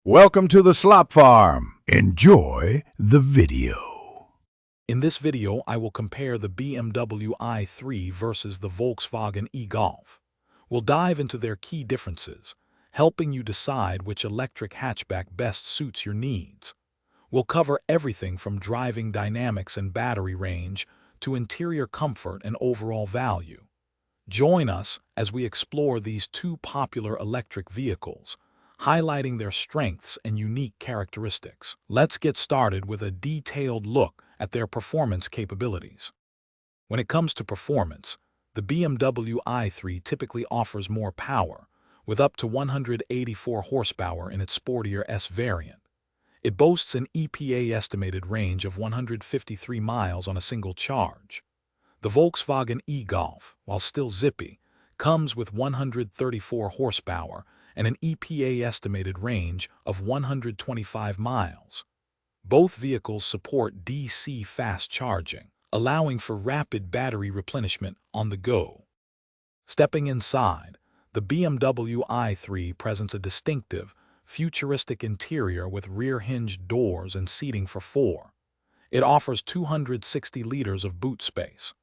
Welcome to the Slop Farm. Enjoy the video. In this video, I will compare the BMW i3 versus the Volkswagen e-Golf. We'll dive into their key differences, helping you decide which electric hatchback best suits your needs. We'll cover everything from driving dynamics and battery range to interior comfort and overall value. Join us as we explore these two popular electric vehicles, highlighting their strengths and unique characteristics. Let's get started with a detailed look at their performance capabilities. When it comes to performance, the BMW i3 typically offers more power, with up to 184 horsepower in its sportier S variant. It boasts an EPA estimated range of 153 miles on a single charge. The Volkswagen e-Golf, while still zippy, comes with 134 horsepower and an EPA estimated range of 125 miles. Both vehicles support DC fast charging, allowing for rapid battery replenishment on the go. Stepping inside, the BMW i3 presents a distinctive, futuristic interior with rear-hinged doors and seating for four. It offers 260 liters of boot space.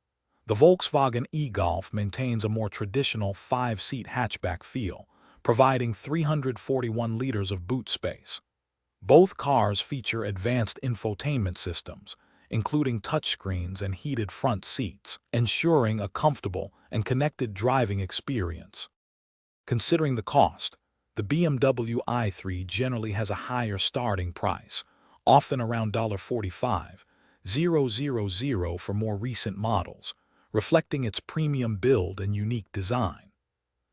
The Volkswagen e-Golf maintains a more traditional five-seat hatchback feel, providing 341 liters of boot space. Both cars feature advanced infotainment systems, including touchscreens and heated front seats, ensuring a comfortable and connected driving experience. Considering the cost, the BMW i3 generally has a higher starting price, often around $45,000 for more recent models, reflecting its premium build and unique design.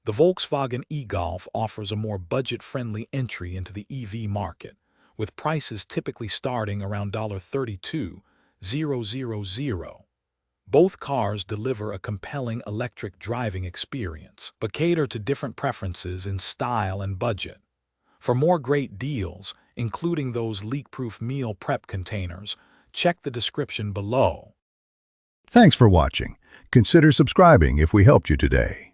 The Volkswagen e-Golf offers a more budget-friendly entry into the EV market, with prices typically starting around $32,000. Both cars deliver a compelling electric driving experience, but cater to different preferences in style and budget. For more great deals, including those leak-proof meal prep containers, check the description below. Thanks for watching. Consider subscribing if we helped you today.